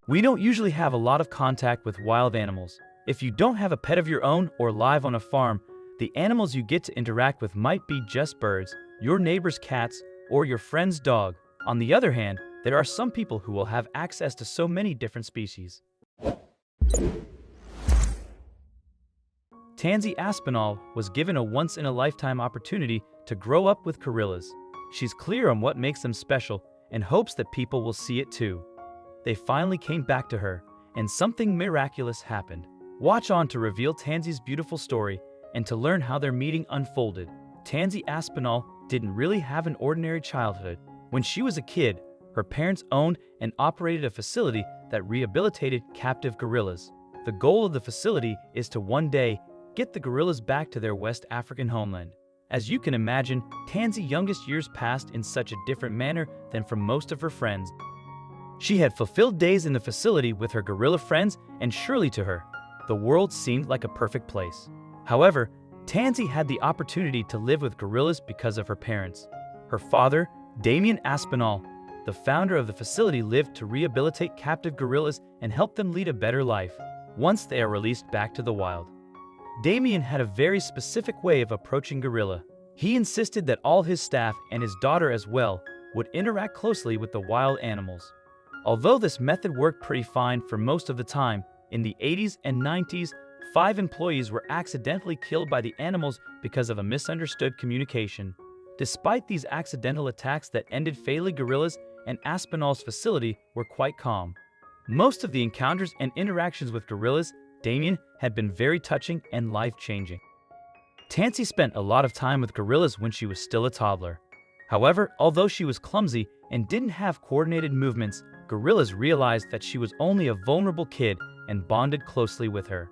We don't usually have a lot of contact with wild animals. If you don't have a pet of your own or live on a farm, the animals you get to interact with might be just birds, your neighbor's cats, or your friend's dog. On the other hand, there are some people who will have access to so many different species. Tansy Aspinall was given a once-in-a-lifetime opportunity to grow up with gorillas. She's clear on what makes them special and hopes that people will see it too. They finally came back to her, and something miraculous happened. Watch on to reveal Tansy's beautiful story and to learn how their meeting unfolded. Tansy Aspinall didn't really have an ordinary childhood. When she was a kid, her parents owned and operated a facility that rehabilitated captive gorillas. The goal of the facility is to one day get the gorillas back to their West African homeland. As you can imagine, Tansy's youngest years passed in such a different manner than from most of her friends. She had fulfilled days in the facility with her gorilla friends, and surely to her, the world seemed like a perfect place. However, Tansy had the opportunity to live with gorillas because of her parents. Her father, Damien Aspinall, the founder of the facility, lived to rehabilitate captive gorillas and help them lead a better life once they are released back to the wild. Damien had a very specific way of approaching gorilla. He insisted that all his staff, and his daughter as well, would interact closely with the wild animals. Although this method worked pretty fine for most of the time, in the 80s and 90s, 5 employees were accidentally killed by the animals because of a misunderstood communication. Despite these accidental attacks that ended fatally, gorillas and Aspinall's facility were quite calm. Most of the encounters and interactions with gorillas, Damien, had been very touching and life-changing. Tansy spent a lot of time with gorillas when she was still a toddler. However, although she was clumsy and didn't have coordinated movements, gorillas realized that she was only a vulnerable kid and bonded closely with her.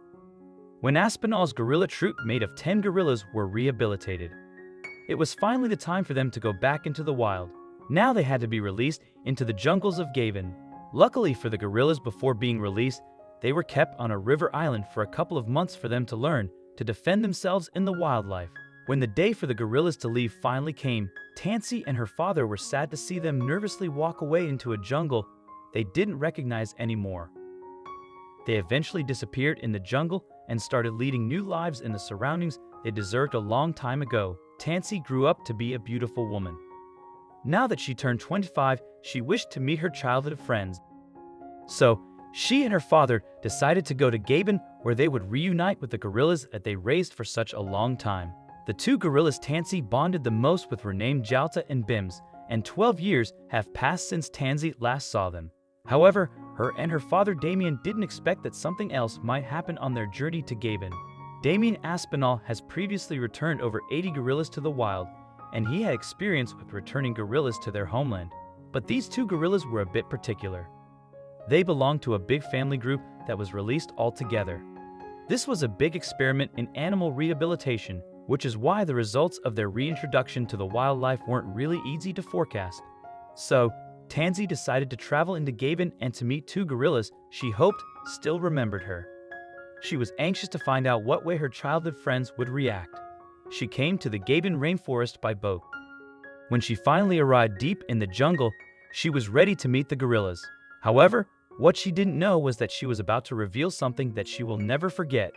When Aspinall's gorilla troop made of 10 gorillas were rehabilitated, it was finally the time for them to go back into the wild. Now they had to be released into the jungles of Gabon. Luckily for the gorillas, before being released, they were kept on a river island for a couple of months for them to learn to defend themselves in the wildlife. When the day for the gorillas to leave finally came, Tansy and her father were sad to see them nervously walk away into a jungle they didn't recognize anymore. They eventually disappeared in the jungle and started leading new lives in the surroundings they deserved a long time ago. Tansy grew up to be a beautiful woman. Now that she turned 25, she wished to meet her childhood friends. So, she and her father decided to go to Gabon, where they would reunite with the gorillas that they raised for such a long time. The 2 gorillas Tansy bonded the most with were named Jalta and Bims, and 12 years have passed since Tansy last saw them. However, her and her father Damien didn't expect that something else might happen on their journey to Gabon. Damien Aspinall has previously returned over 80 gorillas to the wild, and he had experience with returning gorillas to their homeland. But these 2 gorillas were a bit particular. They belonged to a big family group that was released altogether. This was a big experiment in animal rehabilitation, which is why the results of their reintroduction to the wildlife weren't really easy to forecast. So, Tansy decided to travel into Gabon and to meet 2 gorillas she hoped still remembered her. She was anxious to find out what way her childhood friends would react. She came to the Gabon rainforest by boat. When she finally arrived deep in the jungle, she was ready to meet the gorillas. However, what she didn't know was that she was about to reveal something that she will never forget.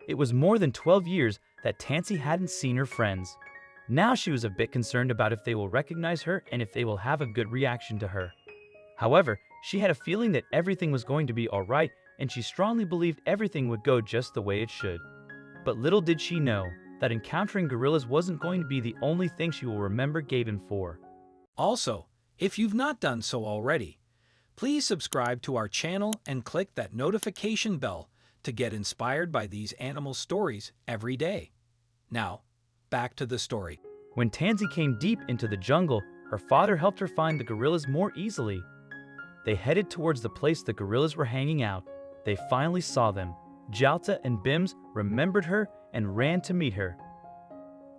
It was more than 12 years that Tansy hadn't seen her friends. Now she was a bit concerned about if they will recognize her and if they will have a good reaction to her. However, she had a feeling that everything was going to be alright, and she strongly believed everything would go just the way it should. But little did she know that encountering gorillas wasn't going to be the only thing she will remember Gabon for. Also, if you've not done so already, please subscribe to our channel and click that notification bell to get inspired by these animal stories every day. Now, back to the story. When Tansy came deep into the jungle, her father helped her find the gorillas more easily. They headed towards the place the gorillas were hanging out. They finally saw them. Jalta and Bims remembered her and ran to meet her.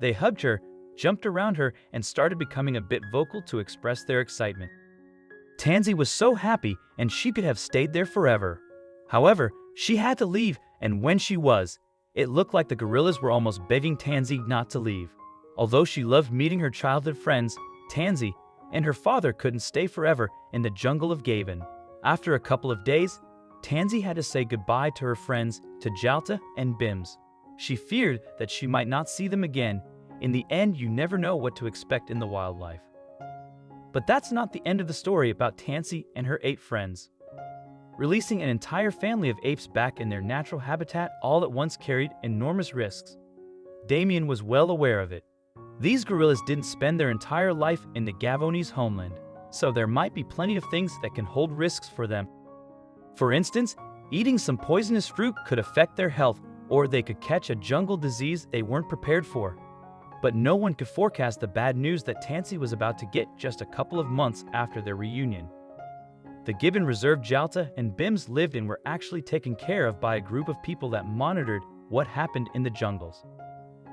They hugged her, jumped around her, and started becoming a bit vocal to express their excitement. Tansy was so happy, and she could have stayed there forever. However, she had to leave, and when she was, it looked like the gorillas were almost begging Tansy not to leave. Although she loved meeting her childhood friends, Tansy and her father couldn't stay forever in the jungle of Gabon. After a couple of days, Tansy had to say goodbye to her friends, to Jalta and Bims. She feared that she might not see them again. In the end, you never know what to expect in the wildlife. But that's not the end of the story about Tansy and her 8 friends. Releasing an entire family of apes back in their natural habitat all at once carried enormous risks. Damien was well aware of it. These gorillas didn't spend their entire life in the Gavonese homeland, so there might be plenty of things that can hold risks for them. For instance, eating some poisonous fruit could affect their health, or they could catch a jungle disease they weren't prepared for. But no one could forecast the bad news that Tansy was about to get just a couple of months after their reunion. The gibbon reserve Jalta and Bims lived in were actually taken care of by a group of people that monitored what happened in the jungles.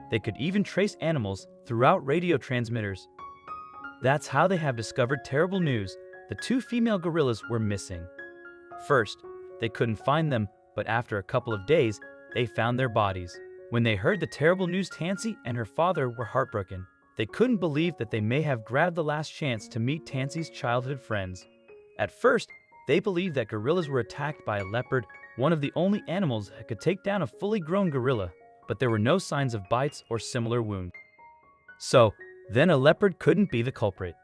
They could even trace animals throughout radio transmitters. That's how they have discovered terrible news. The 2 female gorillas were missing. First, they couldn't find them, but after a couple of days, they found their bodies. When they heard the terrible news, Tansy and her father were heartbroken. They couldn't believe that they may have grabbed the last chance to meet Tansy's childhood friends. At first, they believed that gorillas were attacked by a leopard, one of the only animals that could take down a fully grown gorilla, but there were no signs of bites or similar wounds. So, then a leopard couldn't be the culprit.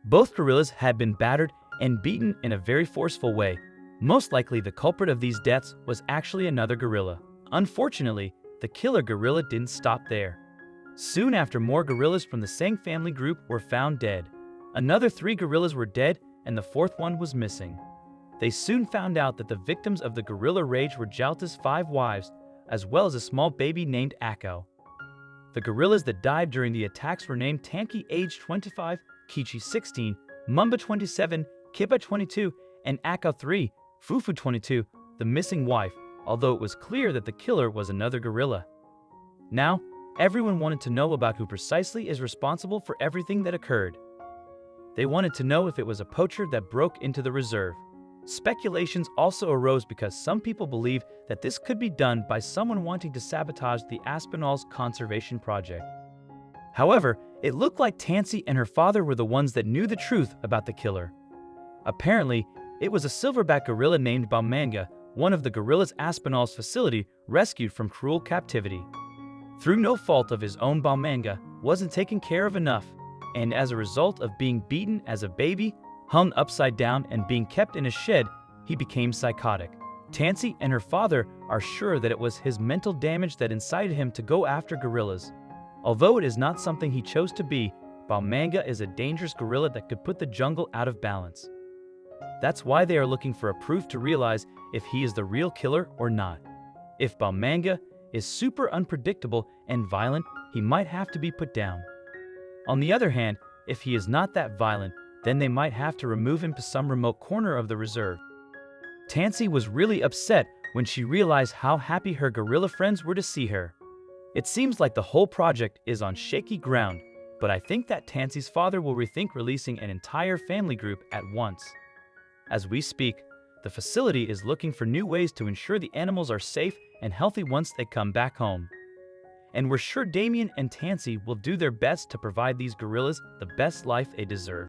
Both gorillas had been battered and beaten in a very forceful way. Most likely the culprit of these deaths was actually another gorilla. Unfortunately, the killer gorilla didn't stop there. Soon after, more gorillas from the same family group were found dead. Another 3 gorillas were dead and the 4th one was missing. They soon found out that the victims of the gorilla rage were Jalta's 5 wives, as well as a small baby named Akko. The gorillas that died during the attacks were named Tanki, age 25, Kichi 16, Mumba 27, Kiba 22, and Akko 3, Fufu 22, the missing wife, although it was clear that the killer was another gorilla. Now, everyone wanted to know about who precisely is responsible for everything that occurred. They wanted to know if it was a poacher that broke into the reserve. Speculations also arose because some people believe that this could be done by someone wanting to sabotage the Aspinall's conservation project. However, it looked like Tansy and her father were the ones that knew the truth about the killer. Apparently, it was a silverback gorilla named Balmanga, one of the gorillas Aspinall's facility rescued from cruel captivity. Through no fault of his own, Balmanga wasn't taken care of enough, and as a result of being beaten as a baby, hung upside down, and being kept in a shed, he became psychotic. Tansy and her father are sure that it was his mental damage that incited him to go after gorillas. Although it is not something he chose to be, Balmanga is a dangerous gorilla that could put the jungle out of balance. That's why they are looking for a proof to realize if he is the real killer or not. If Balmanga is super unpredictable and violent, he might have to be put down. On the other hand, if he is not that violent, then they might have to remove him to some remote corner of the reserve. Tansy was really upset when she realized how happy her gorilla friends were to see her. It seems like the whole project is on shaky ground, but I think that Tansy's father will rethink releasing an entire family group at once. As we speak, the facility is looking for new ways to ensure the animals are safe and healthy once they come back home. And we're sure Damien and Tansy will do their best to provide these gorillas the best life they deserve.